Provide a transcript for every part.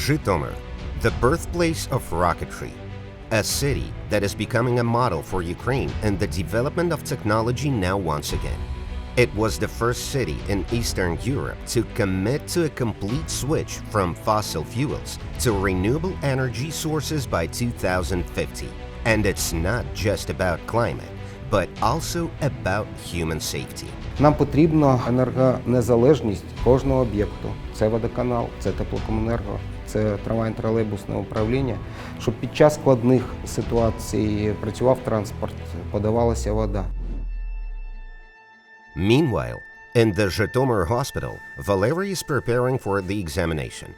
Zhytomyr, the birthplace of rocketry, a city that is becoming a model for Ukraine in the development of technology now once again. It was the first city in Eastern Europe to commit to a complete switch from fossil fuels to renewable energy sources by 2050. And it's not just about climate, but also about human safety. Нам потрібна енергонезалежність кожного об'єкту. Це водоканал, це теплокомуненерго, це трамвайно-тролейбусне управління, щоб під час складних ситуацій працював транспорт, подавалася вода. Meanwhile, in the Zhytomyr Hospital, Valery is preparing for the examination.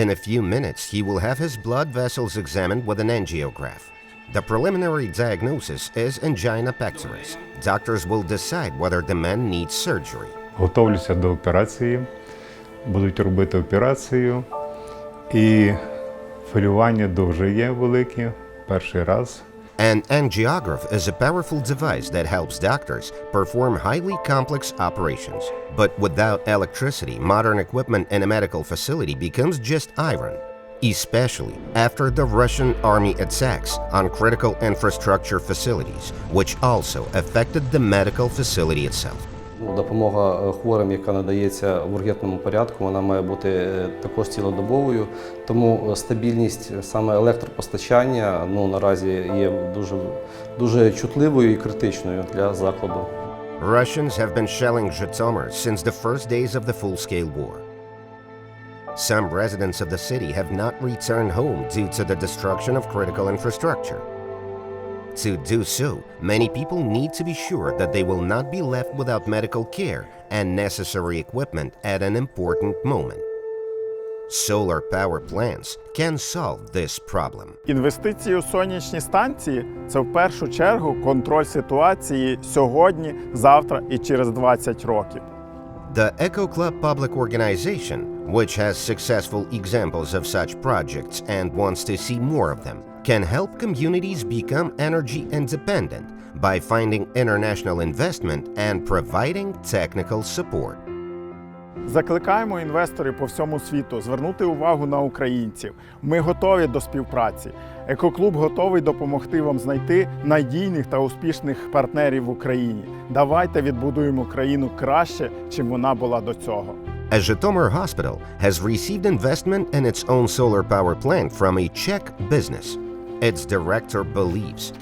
In a few minutes, he will have his blood vessels examined with an angiograph. The preliminary diagnosis is angina pectoris. Doctors will decide whether the man needs surgery. Готовлюся до операції, будуть робити операцію, і хвилювання дуже є велике, перший раз. An angiograph is a powerful device that helps doctors perform highly complex operations. But without electricity, modern equipment in a medical facility becomes just iron, especially after the Russian army attacks on critical infrastructure facilities, which also affected the medical facility itself. Допомога хворим, яка надається в ургентному порядку, вона має бути також цілодобовою, тому стабільність саме електропостачання наразі є дуже чутливою і критичною для закладу. Russians have been shelling Zhytomyr since the first days of the full-scale war. Some residents of the city have not returned home due to the destruction of critical infrastructure. To do so, many people need to be sure that they will not be left without medical care and necessary equipment at an important moment. Solar power plants can solve this problem. Інвестиції у сонячні станції – це в першу чергу контроль ситуації сьогодні, завтра і через 20 років. The Eco Club public organization, which has successful examples of such projects and wants to see more of them, can help communities become energy independent by finding international investment and providing technical support. Закликаємо інвесторів по всьому світу звернути увагу на українців. Ми готові до співпраці. Екоклуб готовий допомогти вам знайти надійних та успішних партнерів в Україні. Давайте відбудуємо країну краще, чим вона була до цього. A Zhytomyr hospital has received investment in its own solar power plant from a Czech business. Its director believes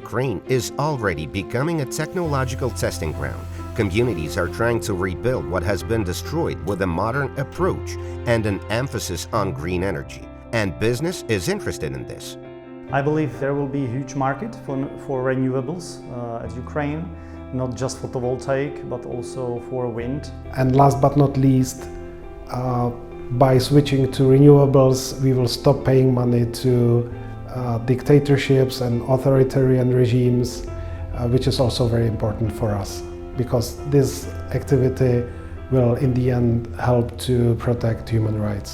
Ukraine is already becoming a technological testing ground. Communities are trying to rebuild what has been destroyed with a modern approach and an emphasis on green energy. And business is interested in this. I believe there will be a huge market for renewables at Ukraine, not just photovoltaic, but also for wind. And last but not least, by switching to renewables, we will stop paying money to dictatorships and authoritarian regimes, which is also very important for us, because this activity will in the end help to protect human rights.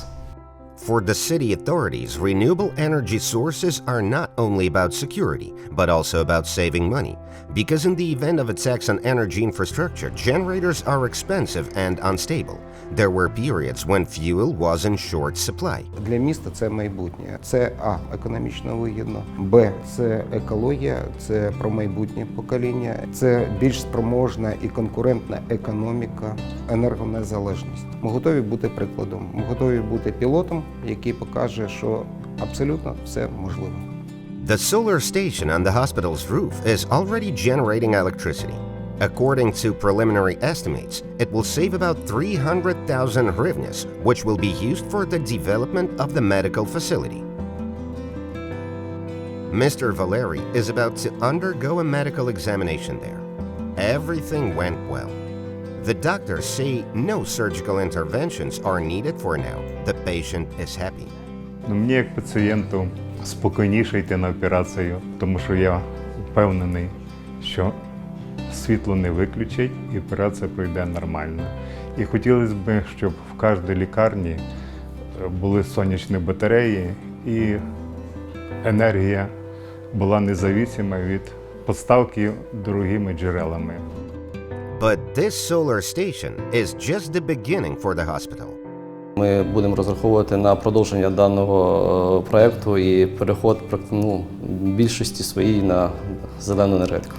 For the city authorities, renewable energy sources are not only about security, but also about saving money. Because in the event of attacks on energy infrastructure, generators are expensive and unstable. There were periods when fuel was in short supply. Для міста це майбутнє. Це економічно вигідно, б, це екологія, це про майбутнє покоління, це більш спроможна і конкурентна економіка, енергонезалежність. Ми готові бути прикладом, ми готові бути пілотом, який покаже, що абсолютно все можливо. The solar station on the hospital's roof is already generating electricity. According to preliminary estimates, it will save about 300,000 hryvnias, which will be used for the development of the medical facility. Mr. Valery is about to undergo a medical examination there. Everything went well. The doctors say no surgical interventions are needed for now. The patient is happy. Мені як пацієнту спокійніше йти на операцію, тому що я впевнений, що світло не виключить і операція пройде нормально. І хотілося б, щоб в кожній лікарні були сонячні батареї і енергія була незалежна від поставки дорогими джерелами. But this solar station is just the beginning for the hospital. Ми будемо розраховувати на продовження даного проєкту і переход більшості своїй на зелену енергетику.